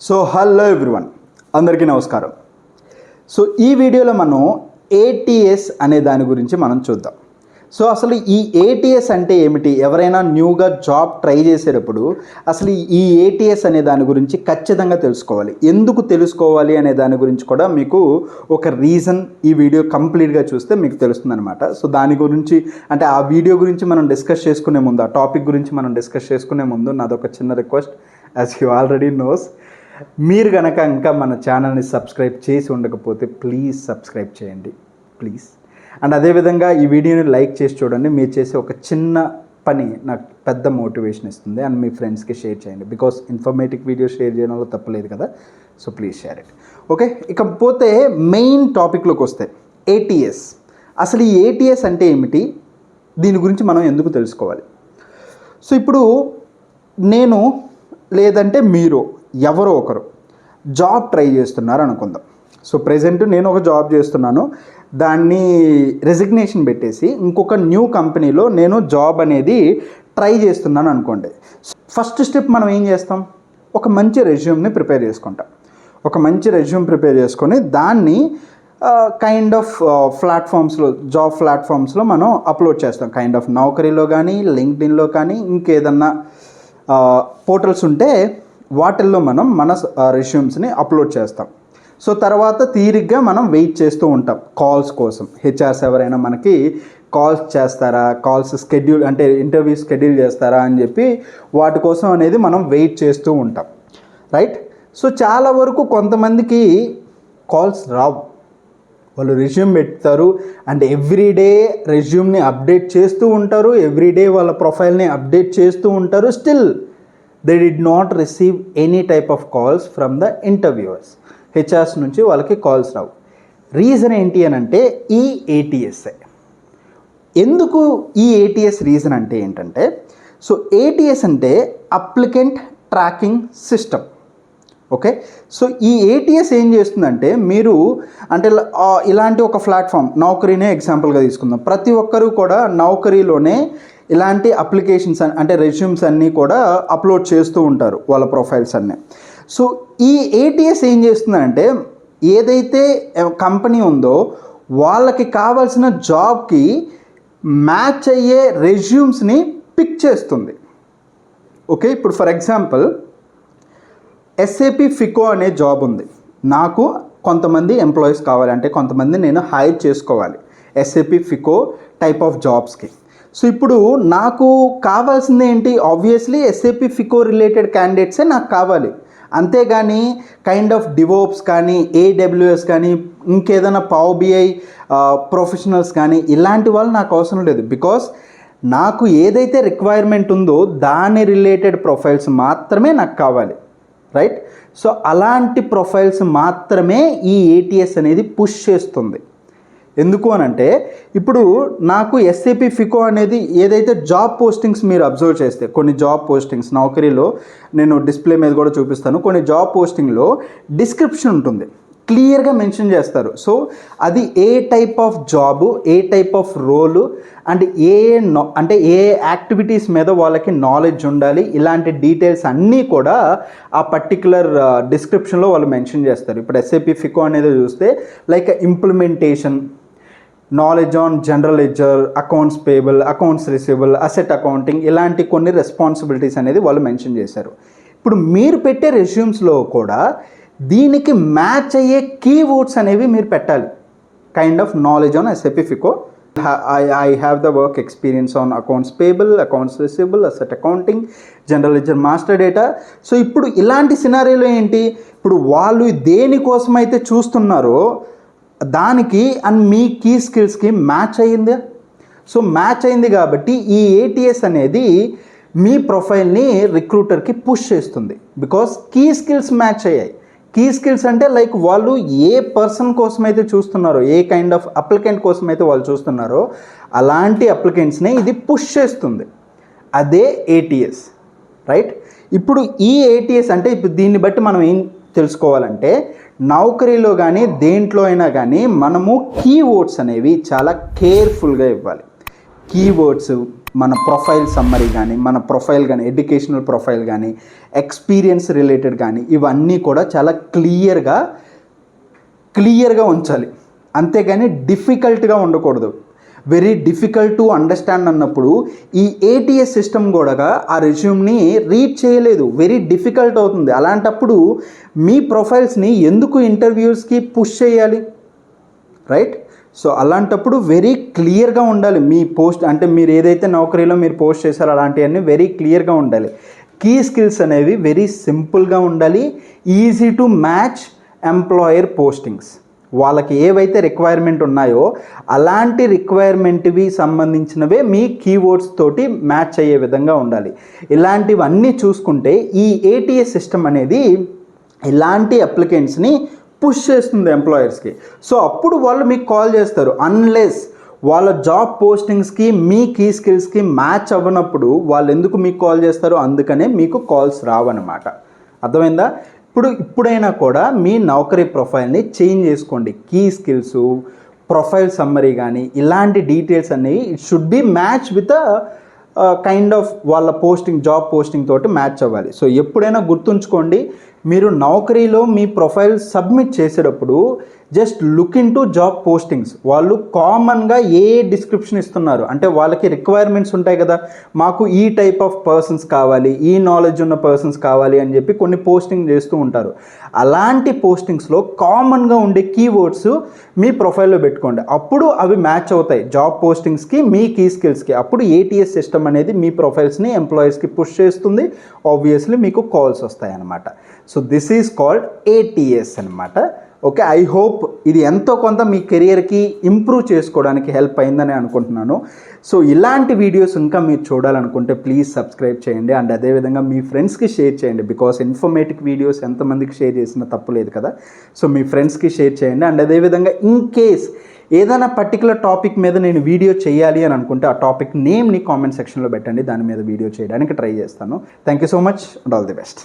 So hello everyone, అందరికీ నమస్కారం. So ఈ వీడియోలో మనం ఏటీఎస్ అనే దాని గురించి మనం చూద్దాం. సో అసలు ఈ ఏటీఎస్ అంటే ఏమిటి, ఎవరైనా న్యూగా జాబ్ ట్రై చేసేటప్పుడు అసలు ఈ ఏటీఎస్ అనే దాని గురించి ఖచ్చితంగా తెలుసుకోవాలి. ఎందుకు తెలుసుకోవాలి అనే దాని గురించి కూడా మీకు ఒక రీజన్ ఈ వీడియో కంప్లీట్గా చూస్తే మీకు తెలుస్తుంది అనమాట. సో దాని గురించి అంటే ఆ వీడియో గురించి మనం డిస్కస్ చేసుకునే ముందు, ఆ టాపిక్ గురించి మనం డిస్కస్ చేసుకునే ముందు నాదొక చిన్న request. As you already nose, మీరు కనుక ఇంకా మన ఛానల్ని సబ్స్క్రైబ్ చేసి ఉండకపోతే ప్లీజ్ సబ్స్క్రైబ్ చేయండి ప్లీజ్. అండ్ అదేవిధంగా ఈ వీడియోని లైక్ చేసి చూడండి. మీరు చేసే ఒక చిన్న పని నాకు పెద్ద మోటివేషన్ ఇస్తుంది. అండ్ మీ ఫ్రెండ్స్కి షేర్ చేయండి, బికాస్ ఇన్ఫర్మేటివ్ వీడియో షేర్ చేయడంలో తప్పలేదు కదా. So please share it. Okay, ఇకపోతే మెయిన్ టాపిక్లోకి వస్తే ఏటీఎస్. అసలు ఈ ఏటీఎస్ అంటే ఏమిటి, దీని గురించి మనం ఎందుకు తెలుసుకోవాలి. సో ఇప్పుడు నేను లేదంటే మీరు ఎవరో ఒకరు జాబ్ ట్రై చేస్తున్నారు అనుకుందాం. సో ప్రెజెంట్ నేను ఒక జాబ్ చేస్తున్నాను, దాన్ని రెసిగ్నేషన్ పెట్టేసి ఇంకొక న్యూ కంపెనీలో నేను జాబ్ అనేది ట్రై చేస్తున్నాను అనుకోండి. ఫస్ట్ స్టెప్ మనం ఏం చేస్తాం, ఒక మంచి రెజ్యూమ్ని ప్రిపేర్ చేసుకుంటాం. ఒక మంచి రెజ్యూమ్ ప్రిపేర్ చేసుకొని దాన్ని కైండ్ ఆఫ్ ప్లాట్ఫామ్స్లో, జాబ్ ప్లాట్ఫామ్స్లో మనం అప్లోడ్ చేస్తాం. కైండ్ ఆఫ్ నౌకరీలో కానీ, లింక్డ్ఇన్లో కానీ, ఇంకేదన్నా పోర్టల్స్ ఉంటే వాటిల్లో మనం మన రెజ్యూమ్స్ని అప్లోడ్ చేస్తాం. సో తర్వాత తీరిగ్గా మనం వెయిట్ చేస్తూ ఉంటాం కాల్స్ కోసం. హెచ్ఆర్స్ ఎవరైనా మనకి కాల్స్ చేస్తారా, కాల్స్ స్కెడ్యూల్ అంటే ఇంటర్వ్యూ స్కెడ్యూల్ చేస్తారా అని చెప్పి వాటి కోసం అనేది మనం వెయిట్ చేస్తూ ఉంటాం, రైట్. సో చాలా వరకు కొంతమందికి కాల్స్ రావు, వాళ్ళు రెజ్యూమ్ పెడతారు అండ్ ఎవ్రీడే రెజ్యూమ్ని అప్డేట్ చేస్తూ ఉంటారు, ఎవ్రీడే వాళ్ళ ప్రొఫైల్ని అప్డేట్ చేస్తూ ఉంటారు. Still they did not receive any type of calls from the interviewers. HRs నుంచి వాళ్ళకి కాల్స్ రావు. రీజన్ ఏంటి అని అంటే ఈ ఏటీఎస్ఏ. ఎందుకు ఈ ఏటీఎస్ రీజన్ అంటే ఏంటంటే, సో ఏటీఎస్ అంటే applicant tracking system. Okay, so ఈ ఏటీఎస్ ఏం చేస్తుందంటే, మీరు అంటే ఇలాంటి ఒక ప్లాట్ఫామ్, నౌకరీనే ఎగ్జాంపుల్గా తీసుకుందాం. ప్రతి ఒక్కరూ కూడా నౌకరీలోనే ఇలాంటి అప్లికేషన్స్ అంటే రెజ్యూమ్స్ అన్నీ కూడా అప్లోడ్ చేస్తూ ఉంటారు, వాళ్ళ ప్రొఫైల్స్ అన్నీ. సో ఈ ఏటీఎస్ ఏం చేస్తుందంటే, ఏదైతే కంపెనీ ఉందో వాళ్ళకి కావాల్సిన జాబ్కి మ్యాచ్ అయ్యే రెజ్యూమ్స్ని పిక్ చేస్తుంది. ఓకే, ఇప్పుడు ఫర్ ఎగ్జాంపుల్ ఎస్ఏపి ఫికో అనే జాబ్ ఉంది. నాకు కొంతమంది ఎంప్లాయీస్ కావాలి, అంటే కొంతమంది నేను హైర్ చేసుకోవాలి ఎస్ఏపి ఫికో టైప్ ఆఫ్ జాబ్స్కి. సో ఇప్పుడు నాకు కావాల్సింది ఏంటి, ఆబ్వియస్లీ ఎస్ఏపి ఫికో రిలేటెడ్ క్యాండిడేట్సే నాకు కావాలి. అంతేగాని కైండ్ ఆఫ్ డివోప్స్ కానీ, ఏడబ్ల్యూఎస్ కానీ, ఇంకేదైనా పవర్ బిఐ ప్రొఫెషనల్స్ కానీ ఇలాంటి వాళ్ళు నాకు అవసరం లేదు. బికాస్ నాకు ఏదైతే రిక్వైర్మెంట్ ఉందో దాని రిలేటెడ్ ప్రొఫైల్స్ మాత్రమే నాకు కావాలి, రైట్. సో అలాంటి ప్రొఫైల్స్ మాత్రమే ఈ ఏటీఎస్ అనేది పుష్ చేస్తుంది. ఎందుకు అని అంటే, ఇప్పుడు నాకు ఎస్ఏపి ఫికో అనేది ఏదైతే జాబ్ పోస్టింగ్స్ మీరు అబ్జర్వ్ చేస్తే, కొన్ని జాబ్ పోస్టింగ్స్ నౌకరీలో నేను డిస్ప్లే మీద కూడా చూపిస్తాను, కొన్ని జాబ్ పోస్టింగ్లో డిస్క్రిప్షన్ ఉంటుంది, క్లియర్గా మెన్షన్ చేస్తారు. సో అది ఏ టైప్ ఆఫ్ జాబు, ఏ టైప్ ఆఫ్ రోలు అండ్ అంటే ఏ యాక్టివిటీస్ మీద వాళ్ళకి నాలెడ్జ్ ఉండాలి, ఇలాంటి డీటెయిల్స్ అన్నీ కూడా ఆ పర్టికులర్ డిస్క్రిప్షన్లో వాళ్ళు మెన్షన్ చేస్తారు. ఇప్పుడు ఎస్ఏపి ఫికో అనేది చూస్తే like implementation, knowledge on general ledger, accounts payable, accounts receivable, asset accounting, ఇలాంటి కొన్ని రెస్పాన్సిబిలిటీస్ అనేది వాళ్ళు మెన్షన్ చేశారు. ఇప్పుడు మీరు పెట్టే రెజ్యూమ్స్లో కూడా దీనికి మ్యాచ్ అయ్యే కీవర్డ్స్ అనేవి మీరు పెట్టాలి. Kind of knowledge on SAP Fico, I have the work experience on accounts payable, accounts receivable, asset accounting, general ledger, master data. So ఇప్పుడు ఇలాంటి సినారీలో ఏంటి, ఇప్పుడు వాళ్ళు దేనికోసం అయితే చూస్తున్నారో దానికి అండ్ మీ కీ స్కిల్స్కి మ్యాచ్ అయ్యింది. సో మ్యాచ్ అయింది కాబట్టి ఈ ఏటీఎస్ అనేది మీ ప్రొఫైల్ని రిక్రూటర్కి పుష్ చేస్తుంది. బికాస్ కీ స్కిల్స్ మ్యాచ్ అయ్యాయి. కీ స్కిల్స్ అంటే లైక్ వాళ్ళు ఏ పర్సన్ కోసం అయితే చూస్తున్నారో, ఏ కైండ్ ఆఫ్ అప్లికెంట్ కోసం అయితే వాళ్ళు చూస్తున్నారో అలాంటి అప్లికెంట్స్నే ఇది పుష్ చేస్తుంది. అదే ఏటీఎస్, రైట్. ఇప్పుడు ఈ ఏటీఎస్ అంటే ఇప్పుడు దీన్ని బట్టి మనం ఏం తెలుసుకోవాలంటే, నౌకరీలో కానీ దేంట్లో అయినా కానీ మనము కీవర్డ్స్ అనేవి చాలా కేర్ఫుల్గా ఇవ్వాలి. కీవర్డ్స్ మన ప్రొఫైల్ సమ్మరీ కానీ, మన ప్రొఫైల్ కానీ, ఎడ్యుకేషనల్ ప్రొఫైల్ కానీ, ఎక్స్పీరియన్స్ రిలేటెడ్ కానీ, ఇవన్నీ కూడా చాలా క్లియర్గా ఉంచాలి. అంతేగాని డిఫికల్ట్గా ఉండకూడదు. వెరీ డిఫికల్ట్ టు అండర్స్టాండ్ అన్నప్పుడు ఈ ఏటీఎస్ సిస్టమ్ కూడా ఆ రెజ్యూమ్ని రీడ్ చేయలేదు, వెరీ డిఫికల్ట్ అవుతుంది. అలాంటప్పుడు మీ ప్రొఫైల్స్ని ఎందుకు ఇంటర్వ్యూస్కి పుష్ చేయాలి, రైట్? సో అలాంటప్పుడు వెరీ క్లియర్గా ఉండాలి మీ పోస్ట్. అంటే మీరు ఏదైతే నౌకరీలో మీరు పోస్ట్ చేశారో అలాంటివన్నీ వెరీ క్లియర్గా ఉండాలి. కీ స్కిల్స్ అనేవి వెరీ సింపుల్గా ఉండాలి. Easy to match employer postings. వాళ్ళకి ఏవైతే రిక్వైర్మెంట్ ఉన్నాయో అలాంటి రిక్వైర్మెంట్వి సంబంధించినవే మీ కీవర్డ్స్ తోటి మ్యాచ్ అయ్యే విధంగా ఉండాలి. ఇలాంటివన్నీ చూసుకుంటే ఈ ఏటీఎస్ సిస్టమ్ అనేది ఇలాంటి అప్లికెంట్స్ని పుష్ చేస్తుంది ఎంప్లాయర్స్కి. సో అప్పుడు వాళ్ళు మీకు కాల్ చేస్తారు. అన్లెస్ వాళ్ళ జాబ్ పోస్టింగ్స్కి మీ కీ స్కిల్స్కి మ్యాచ్ అవ్వనప్పుడు వాళ్ళు ఎందుకు మీకు కాల్ చేస్తారు? అందుకనే మీకు కాల్స్ రావన్నమాట. అర్థమైందా? ఇప్పుడైనా కూడా మీ నౌకరీ ప్రొఫైల్ని చేంజ్ చేసుకోండి. కీ స్కిల్స్, ప్రొఫైల్ సమ్మరీ కానీ ఇలాంటి డీటెయిల్స్ అనేవి it should be match with kind of వాళ్ళ జాబ్ పోస్టింగ్ తోటి మ్యాచ్ అవ్వాలి. సో ఎప్పుడైనా గుర్తుంచుకోండి, మీరు నౌకరీలో మీ ప్రొఫైల్ సబ్మిట్ చేసేటప్పుడు just look in to job postings. వాళ్ళు కామన్గా ఏ డిస్క్రిప్షన్ ఇస్తున్నారు అంటే వాళ్ళకి రిక్వైర్మెంట్స్ ఉంటాయి కదా, మాకు ఈ టైప్ ఆఫ్ పర్సన్స్ కావాలి, ఈ నాలెడ్జ్ ఉన్న పర్సన్స్ కావాలి అని చెప్పి కొన్ని పోస్టింగ్ చేస్తూ ఉంటారు. అలాంటి పోస్టింగ్స్లో కామన్గా ఉండే కీవర్డ్స్ మీ ప్రొఫైల్లో పెట్టుకోండి. అప్పుడు అవి మ్యాచ్ అవుతాయి జాబ్ పోస్టింగ్స్కి, మీ కీ స్కిల్స్కి. అప్పుడు ఏటీఎస్ సిస్టమ్ అనేది మీ ప్రొఫైల్స్ని ఎంప్లాయీస్కి పుష్ చేస్తుంది. ఆబ్వియస్లీ మీకు కాల్స్ వస్తాయి అన్నమాట. So this is called ATS అనమాట. ఓకే, ఐ హోప్ ఇది ఎంతో కొంత మీ కెరియర్కి ఇంప్రూవ్ చేసుకోవడానికి హెల్ప్ అయిందని అనుకుంటున్నాను. సో ఇలాంటి వీడియోస్ ఇంకా మీరు చూడాలనుకుంటే ప్లీజ్ సబ్స్క్రైబ్ చేయండి. అండ్ అదేవిధంగా మీ ఫ్రెండ్స్కి షేర్ చేయండి. బికాస్ ఇన్ఫర్మేటివ్ వీడియోస్ ఎంతమందికి షేర్ చేసినా తప్పు లేదు కదా. సో మీ ఫ్రెండ్స్కి షేర్ చేయండి. అండ్ అదేవిధంగా ఇన్ కేస్ ఏదైనా పర్టికులర్ టాపిక్ మీద నేను వీడియో చేయాలి అని అనుకుంటే ఆ టాపిక్ నేమ్ని కామెంట్ సెక్షన్లో పెట్టండి. దాని మీద వీడియో చేయడానికి ట్రై చేస్తాను. Thank you so much and all the best.